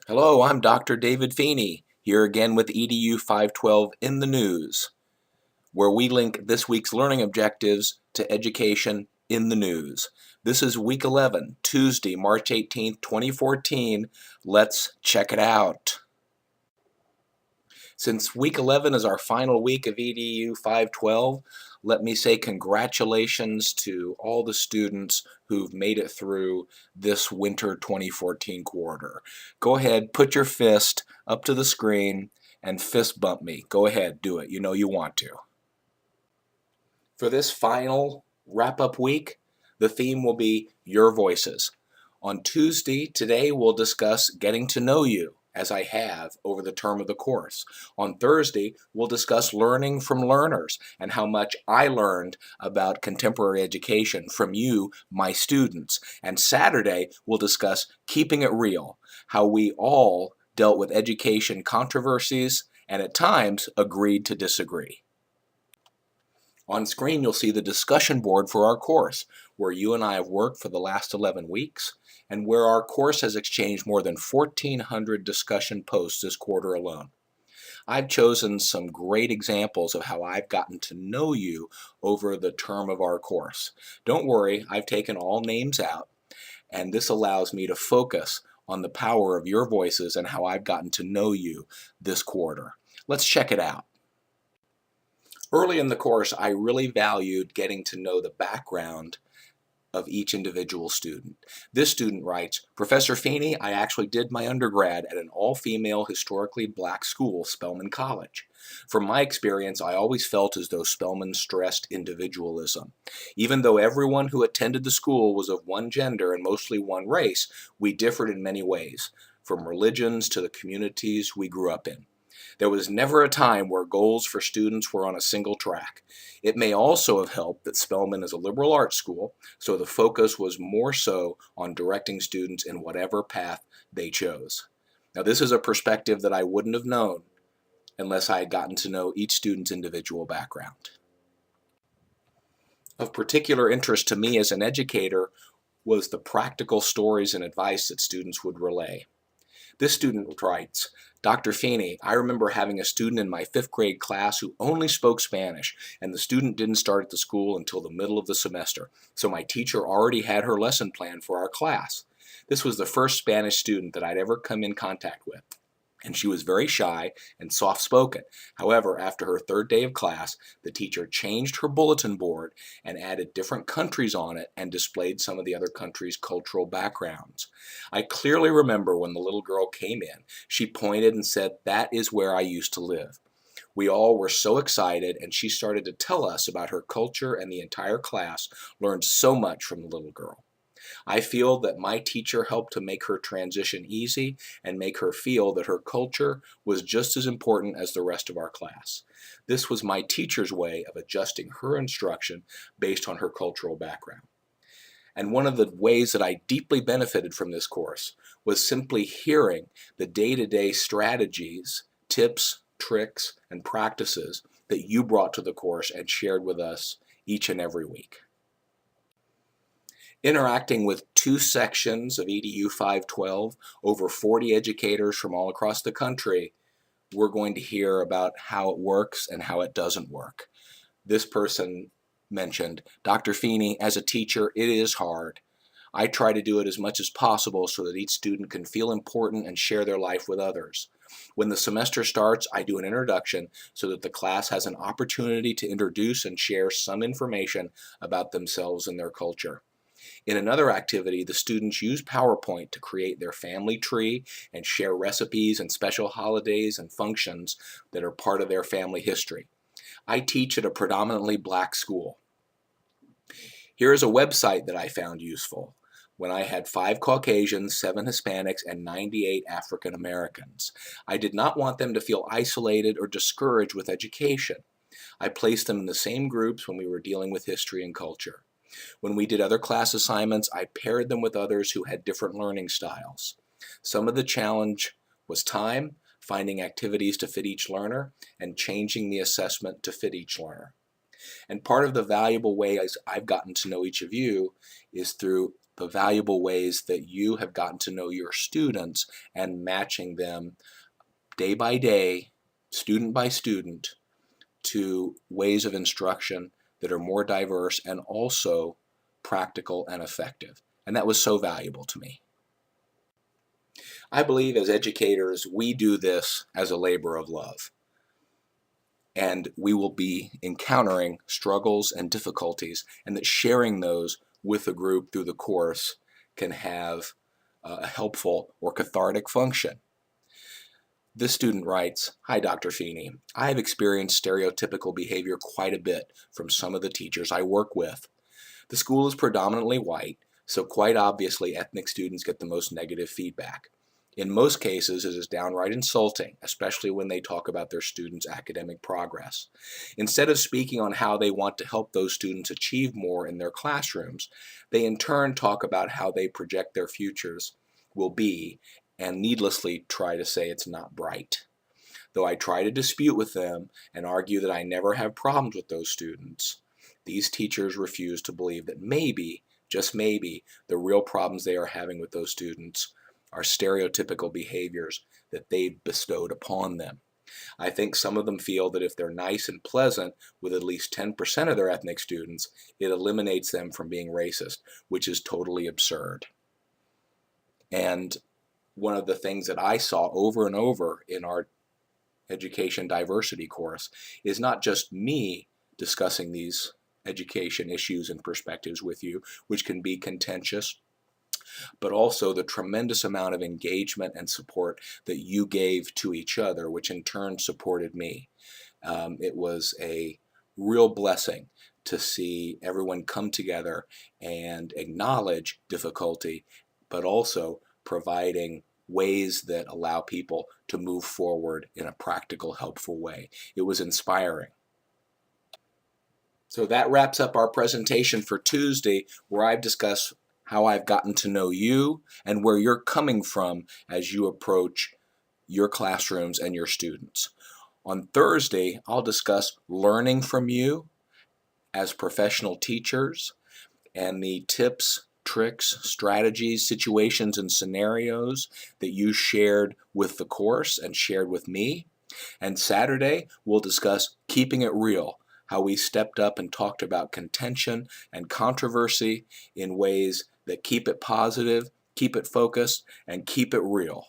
Hello, I'm Dr. David Feeney, here again with EDU512 in the news, where we link this week's learning objectives to education in the news. This is week 11, Tuesday, March 18th, 2014. Let's check it out. Since week 11 is our final week of EDU 512, let me say congratulations to all the students who've made it through this winter 2014 quarter. Go ahead, put your fist up to the screen and fist bump me. Go ahead, do it. You know you want to. For this final wrap-up week, the theme will be Your Voices. On Tuesday, today, we'll discuss getting to know you, as I have over the term of the course. On Thursday, we'll discuss learning from learners and how much I learned about contemporary education from you, my students. And Saturday, we'll discuss keeping it real, how we all dealt with education controversies and at times agreed to disagree. On screen, you'll see the discussion board for our course, where you and I have worked for the last 11 weeks, and where our course has exchanged more than 1,400 discussion posts this quarter alone. I've chosen some great examples of how I've gotten to know you over the term of our course. Don't worry, I've taken all names out, and this allows me to focus on the power of your voices and how I've gotten to know you this quarter. Let's check it out. Early in the course, I really valued getting to know the background of each individual student. This student writes, Professor Feeney, I actually did my undergrad at an all-female, historically black school, Spelman College. From my experience, I always felt as though Spelman stressed individualism. Even though everyone who attended the school was of one gender and mostly one race, we differed in many ways, from religions to the communities we grew up in. There was never a time where goals for students were on a single track. It may also have helped that Spelman is a liberal arts school, so the focus was more so on directing students in whatever path they chose. Now, this is a perspective that I wouldn't have known unless I had gotten to know each student's individual background. Of particular interest to me as an educator was the practical stories and advice that students would relay. This student writes, Dr. Feeney, I remember having a student in my 5th grade class who only spoke Spanish, and the student didn't start at the school until the middle of the semester, so my teacher already had her lesson plan for our class. This was the first Spanish student that I'd ever come in contact with, and she was very shy and soft-spoken. However, after her 3rd day of class, the teacher changed her bulletin board and added different countries on it and displayed some of the other countries' cultural backgrounds. I clearly remember when the little girl came in, she pointed and said, "That is where I used to live." We all were so excited, and she started to tell us about her culture, and the entire class learned so much from the little girl. I feel that my teacher helped to make her transition easy and make her feel that her culture was just as important as the rest of our class. This was my teacher's way of adjusting her instruction based on her cultural background. And one of the ways that I deeply benefited from this course was simply hearing the day-to-day strategies, tips, tricks, and practices that you brought to the course and shared with us each and every week. Interacting with 2 sections of EDU 512, over 40 educators from all across the country, we're going to hear about how it works and how it doesn't work. This person mentioned, Dr. Feeney, as a teacher, it is hard. I try to do it as much as possible so that each student can feel important and share their life with others. When the semester starts, I do an introduction so that the class has an opportunity to introduce and share some information about themselves and their culture. In another activity, the students use PowerPoint to create their family tree and share recipes and special holidays and functions that are part of their family history. I teach at a predominantly black school. Here is a website that I found useful when I had 5 Caucasians, 7 Hispanics, and 98 African Americans. I did not want them to feel isolated or discouraged with education. I placed them in the same groups when we were dealing with history and culture. When we did other class assignments, I paired them with others who had different learning styles. Some of the challenge was time, finding activities to fit each learner, and changing the assessment to fit each learner. And part of the valuable ways I've gotten to know each of you is through the valuable ways that you have gotten to know your students and matching them day by day, student by student, to ways of instruction that are more diverse and also practical and effective. And that was so valuable to me. I believe as educators, we do this as a labor of love. And we will be encountering struggles and difficulties, and that sharing those with a group through the course can have a helpful or cathartic function. This student writes, "Hi, Dr. Feeney. I have experienced stereotypical behavior quite a bit from some of the teachers I work with. The school is predominantly white, so quite obviously ethnic students get the most negative feedback. In most cases, it is downright insulting, especially when they talk about their students' academic progress. Instead of speaking on how they want to help those students achieve more in their classrooms, they in turn talk about how they project their futures will be and needlessly try to say it's not bright. Though I try to dispute with them and argue that I never have problems with those students, these teachers refuse to believe that maybe, just maybe, the real problems they are having with those students are stereotypical behaviors that they've bestowed upon them. I think some of them feel that if they're nice and pleasant with at least 10% of their ethnic students, it eliminates them from being racist, which is totally absurd." And one of the things that I saw over and over in our education diversity course is not just me discussing these education issues and perspectives with you, which can be contentious, but also the tremendous amount of engagement and support that you gave to each other, which in turn supported me. It was a real blessing to see everyone come together and acknowledge difficulty, but also providing ways that allow people to move forward in a practical, helpful way. It was inspiring. So that wraps up our presentation for Tuesday, where I've discussed how I've gotten to know you and where you're coming from as you approach your classrooms and your students. On Thursday, I'll discuss learning from you as professional teachers and the tips, tricks, strategies, situations, and scenarios that you shared with the course and shared with me. And Saturday, we'll discuss keeping it real, how we stepped up and talked about contention and controversy in ways that keep it positive, keep it focused, and keep it real.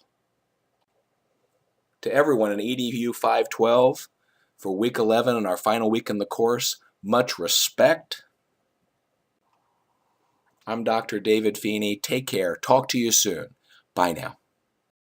To everyone in EDU512 for week 11 and our final week in the course, much respect. I'm Dr. David Feeney. Take care. Talk to you soon. Bye now.